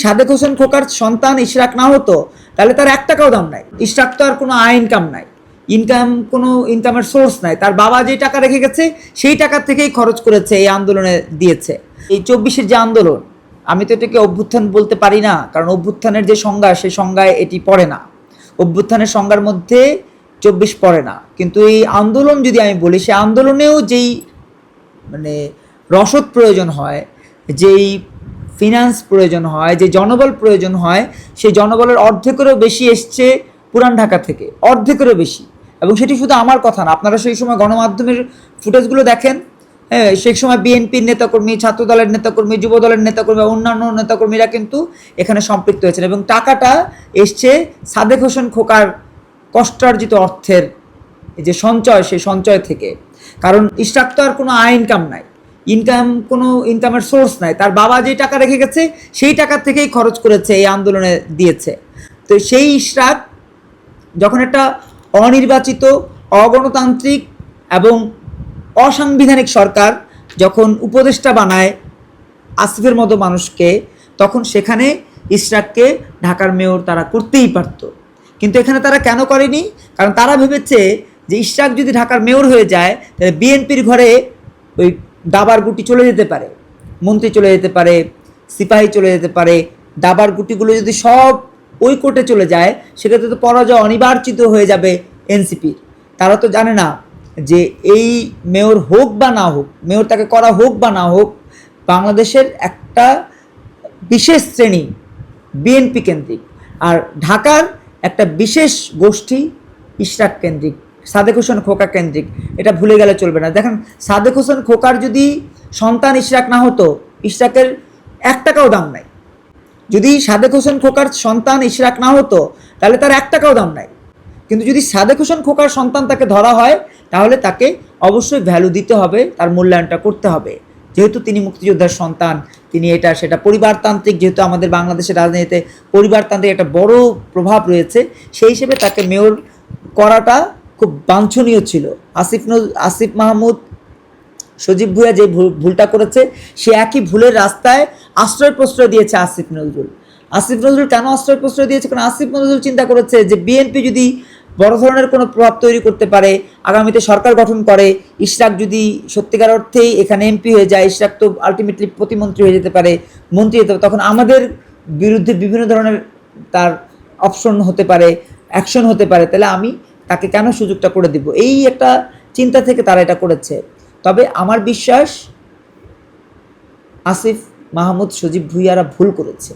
সাদেক হোসেন খোকার সন্তান ইশরাক না হতো তাহলে তার 1 টাকাও দাম নাই। ইশরাক তো আর কোনো ইনকাম নাই, কোনো ইনকামের সোর্স নাই। তার বাবা যে টাকা রেখে গেছে সেই টাকা থেকেই খরচ করেছে, এই আন্দোলনে দিয়েছে। এই 24-এর যে আন্দোলন, আমি তো এটাকে অভ্যুত্থান বলতে পারি না, কারণ অভ্যুত্থানের যে সংজ্ঞা সেই সংজ্ঞায় এটি পড়ে না। অভ্যুত্থানের সংজ্ঞার মধ্যে 24 পড়ে না। কিন্তু এই আন্দোলন যদি আমি বলি, সে আন্দোলনেও যেই রসদ প্রয়োজন হয়, যেই ফিনান্স প্রয়োজন হয়, যে জনবল প্রয়োজন হয়, সেই জনবলের অর্ধেকেরও বেশি এসছে পুরান ঢাকা থেকে, অর্ধেকেরও বেশি। এবং সেটি শুধু আমার কথা না, আপনারা সেই সময় গণমাধ্যমের ফুটেজগুলো দেখেন। হ্যাঁ, সেই সময় বিএনপির নেতাকর্মী, ছাত্র দলের নেতাকর্মী, যুব দলের নেতাকর্মী, অন্যান্য নেতাকর্মীরা কিন্তু এখানে সম্পৃক্ত হয়েছেন। এবং টাকাটা এসছে সাদেক হোসেন খোকার কষ্টার্জিত অর্থের যে সঞ্চয়, সেই সঞ্চয় থেকে। কারণ ইশরাক তো আর কোনো ইনকাম নাই, কোনো ইনকামের সোর্স নাই। তার বাবা যে টাকা রেখে গেছে সেই টাকা থেকেই খরচ করেছে, এই আন্দোলনে দিয়েছে। তো সেই ইশরাক যখন একটা অনির্বাচিত, অগণতান্ত্রিক এবং অসাংবিধানিক সরকার যখন উপদেষ্টা বানায় আসিফের মতো মানুষকে, তখন সেখানে ইশরাককে ঢাকার মেয়র তারা করতেই পারত। কিন্তু এখানে তারা কেন করেনি? কারণ তারা ভেবেছে যে ইশরাক যদি ঢাকার মেয়র হয়ে যায় তাহলে বিএনপির ঘরে ওই দাবার গুটি চলে যেতে পারে, মন্ত্রী চলে যেতে পারে, সিপাহী চলে যেতে পারে। দাবার গুটিগুলো যদি সব ওই কোর্টে চলে যায়, সেক্ষেত্রে তো পরাজয় অনিবার্যিত হয়ে যাবে এনসিপির। তারা তো জানে না যে এই মেয়র হোক বা না হোক, মেয়র তাকে করা হোক বা না হোক, বাংলাদেশের একটা বিশেষ শ্রেণী বিএনপি কেন্দ্রিক, আর ঢাকার একটা বিশেষ গোষ্ঠী ইশরাক কেন্দ্রিক, সাদেক হোসেন খোকা কেন্দ্রিক। এটা ভুলে গেলে চলবে না। দেখেন, সাদেক হোসেন খোকার যদি সন্তান ইশরাক না হতো, ইশরাকের 1 টাকাও দাম নাই। যদি সাদেক হোসেন খোকার সন্তান ইশরাক না হতো তাহলে তার 1 টাকাও দাম নাই। কিন্তু যদি সাদেক হোসেন খোকার সন্তান তাকে ধরা হয়, তাহলে তাকে অবশ্যই ভ্যালু দিতে হবে, তার মূল্যায়নটা করতে হবে। যেহেতু তিনি মুক্তিযোদ্ধার সন্তান, তিনি এটা সেটা পরিবারতান্ত্রিক, যেহেতু আমাদের বাংলাদেশের রাজনীতিতে পরিবারতান্ত্রিক একটা বড় প্রভাব রয়েছে, সেই হিসেবে তাকে মেয়র করাটা খুব বাঞ্ছনীয় ছিল। আসিফ মাহমুদ, সজীব ভুঁইয়া যে ভুলটা করেছে, সে একই ভুলের রাস্তায় আশ্রয় প্রশ্রয় দিয়েছে আসিফ নজরুল। আসিফ নজরুল কেন আশ্রয় প্রশ্রয় দিয়েছে? কারণ আসিফ নজরুল চিন্তা করেছে যে বিএনপি যদি বড় ধরনের কোনো প্রভাব তৈরি করতে পারে, আগামীতে সরকার গঠন করে, ইশরাক যদি সত্যিকার অর্থেই এখানে এমপি হয়ে যায়, ইশরাক তো আলটিমেটলি প্রতিমন্ত্রী হয়ে যেতে পারে, মন্ত্রী হতে পারে, তখন আমাদের বিরুদ্ধে বিভিন্ন ধরনের তার অপশন হতে পারে, অ্যাকশন হতে পারে। তাহলে আমি তাকে কেন সুযোগটা করে দিব? এই একটা চিন্তা থেকে তারা এটা করেছে। তবে আমার বিশ্বাস আসিফ মাহমুদ, সজীব ভুঁইয়ারা ভুল করেছে।